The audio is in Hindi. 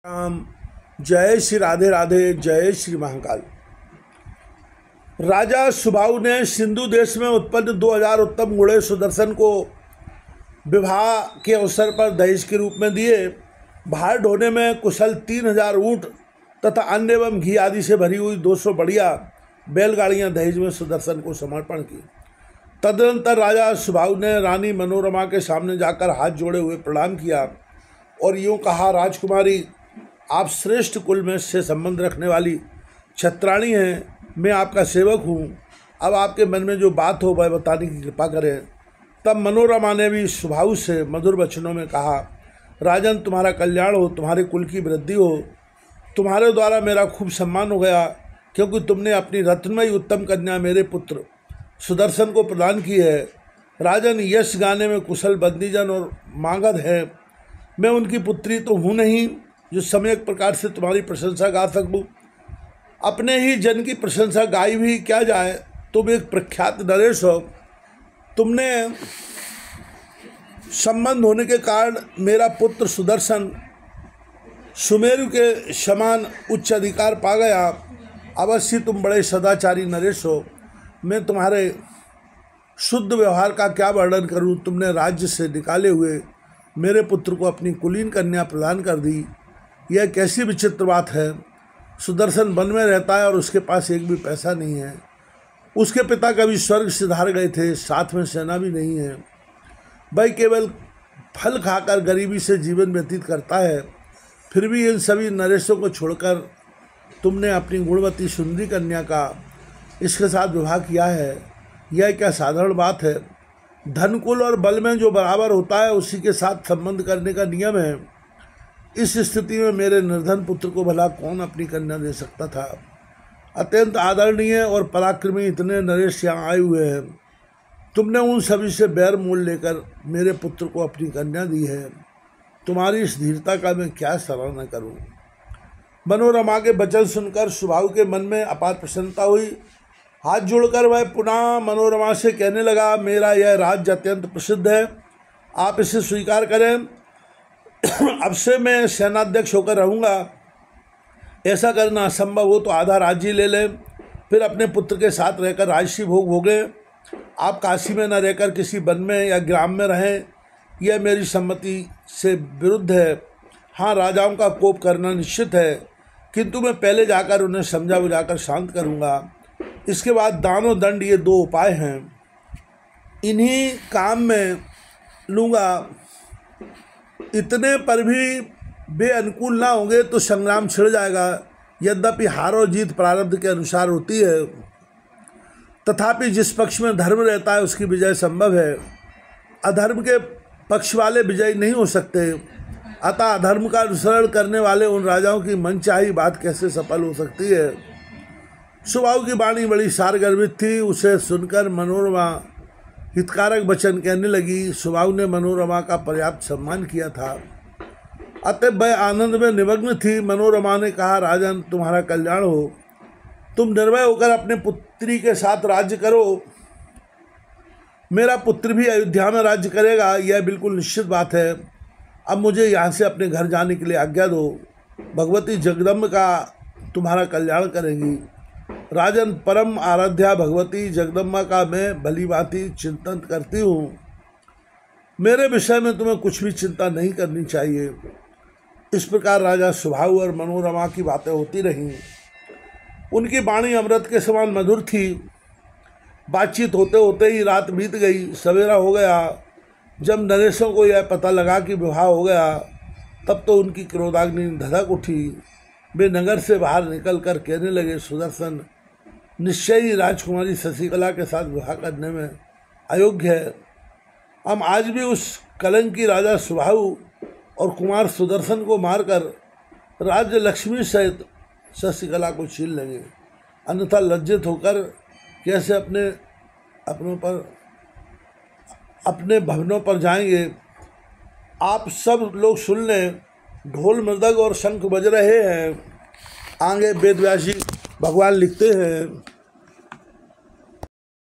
राम। जय श्री राधे राधे। जय श्री महाकाल। राजा सुबाहु ने सिंधु देश में उत्पन्न 2000 उत्तम घोड़े सुदर्शन को विवाह के अवसर पर दहेज के रूप में दिए। भार ढोने में कुशल 3000 ऊँट तथा अन्न एवं घी आदि से भरी हुई 200 बढ़िया बैलगाड़ियां दहेज में सुदर्शन को समर्पण की। तदनंतर राजा सुबाहु ने रानी मनोरमा के सामने जाकर हाथ जोड़े हुए प्रणाम किया और यूँ कहा, राजकुमारी, आप श्रेष्ठ कुल में से संबंध रखने वाली छत्राणी हैं। मैं आपका सेवक हूँ। अब आपके मन में जो बात हो वह बताने की कृपा करें। तब मनोरमा ने भी सुबाहु से मधुर वचनों में कहा, राजन, तुम्हारा कल्याण हो, तुम्हारे कुल की वृद्धि हो। तुम्हारे द्वारा मेरा खूब सम्मान हो गया, क्योंकि तुमने अपनी रत्नमयी उत्तम कन्या मेरे पुत्र सुदर्शन को प्रदान की है। राजन, यश गाने में कुशल बंदीजन और मागध है। मैं उनकी पुत्री तो हूँ नहीं जो सम्यक प्रकार से तुम्हारी प्रशंसा गा सकूँ। अपने ही जन की प्रशंसा गाई भी क्या जाए। तुम एक प्रख्यात नरेश हो। तुमने संबंध होने के कारण मेरा पुत्र सुदर्शन सुमेरु के समान उच्च अधिकार पा गया। अवश्य तुम बड़े सदाचारी नरेश हो। मैं तुम्हारे शुद्ध व्यवहार का क्या वर्णन करूं। तुमने राज्य से निकाले हुए मेरे पुत्र को अपनी कुलीन कन्या प्रदान कर दी। यह कैसी विचित्र बात है। सुदर्शन वन में रहता है और उसके पास एक भी पैसा नहीं है। उसके पिता कभी स्वर्ग सिधार गए थे, साथ में सेना भी नहीं है। भाई केवल फल खाकर गरीबी से जीवन व्यतीत करता है। फिर भी इन सभी नरेशों को छोड़कर तुमने अपनी गुणवती सुंदरी कन्या का इसके साथ विवाह किया है। यह क्या साधारण बात है। धन कुल और बल में जो बराबर होता है उसी के साथ संबंध करने का नियम है। इस स्थिति में मेरे निर्धन पुत्र को भला कौन अपनी कन्या दे सकता था। अत्यंत आदरणीय और पराक्रमी इतने नरेश यहाँ आए हुए हैं। तुमने उन सभी से बैर मोल लेकर मेरे पुत्र को अपनी कन्या दी है। तुम्हारी इस धीरता का मैं क्या सराहना करूं। मनोरमा के वचन सुनकर सुबाहु के मन में अपार प्रसन्नता हुई। हाथ जोड़कर वह पुनः मनोरमा से कहने लगा, मेरा यह राज्य अत्यंत प्रसिद्ध है, आप इसे स्वीकार करें। अब से मैं सेनाध्यक्ष होकर रहूँगा। ऐसा करना असंभव हो तो आधा राज्य ले लें, फिर अपने पुत्र के साथ रहकर राजसी भोग भोगें। आप काशी में न रहकर किसी वन में या ग्राम में रहें, यह मेरी सम्मति से विरुद्ध है। हाँ, राजाओं का कोप करना निश्चित है, किंतु मैं पहले जाकर उन्हें समझा बुझाकर शांत करूँगा। इसके बाद दान और दंड, ये दो उपाय हैं, इन्हीं काम में लूँगा। इतने पर भी वे अनुकूल ना होंगे तो संग्राम छिड़ जाएगा। यद्यपि हार और जीत प्रारब्ध के अनुसार होती है, तथापि जिस पक्ष में धर्म रहता है उसकी विजय संभव है। अधर्म के पक्ष वाले विजयी नहीं हो सकते। अतः अधर्म का अनुसरण करने वाले उन राजाओं की मनचाही बात कैसे सफल हो सकती है। सुबाहु की वाणी बड़ी सारगर्भित थी। उसे सुनकर मनोरमा हितकारक वचन कहने लगी। सुबाहु ने मनोरमा का पर्याप्त सम्मान किया था, अतः वह आनंद में निमग्न थी। मनोरमा ने कहा, राजन, तुम्हारा कल्याण हो। तुम निर्भय होकर अपने पुत्री के साथ राज्य करो। मेरा पुत्र भी अयोध्या में राज्य करेगा, यह बिल्कुल निश्चित बात है। अब मुझे यहाँ से अपने घर जाने के लिए आज्ञा दो। भगवती जगदम्बा तुम्हारा कल्याण करेंगी। राजन, परम आराध्या भगवती जगदम्बा का मैं भली भांति चिंतन करती हूँ। मेरे विषय में तुम्हें कुछ भी चिंता नहीं करनी चाहिए। इस प्रकार राजा सुबाहु और मनोरमा की बातें होती रहीं। उनकी वाणी अमृत के समान मधुर थी। बातचीत होते होते ही रात बीत गई। सवेरा हो गया। जब नरेशों को यह पता लगा कि विवाह हो गया, तब तो उनकी क्रोधाग्नि धधक उठी। वे नगर से बाहर निकलकर कहने लगे, सुदर्शन निश्चय ही राजकुमारी शशिकला के साथ विवाह करने में अयोग्य है। हम आज भी उस कलंकी राजा सुबाहु और कुमार सुदर्शन को मारकर राज्य लक्ष्मी सहित शशिकला को छीन लेंगे, अन्यथा लज्जित होकर कैसे अपने भवनों पर जाएंगे। आप सब लोग सुन लें, ढोल मृदंग और शंख बज रहे हैं। आगे वेदव्यास जी भगवान लिखते हैं,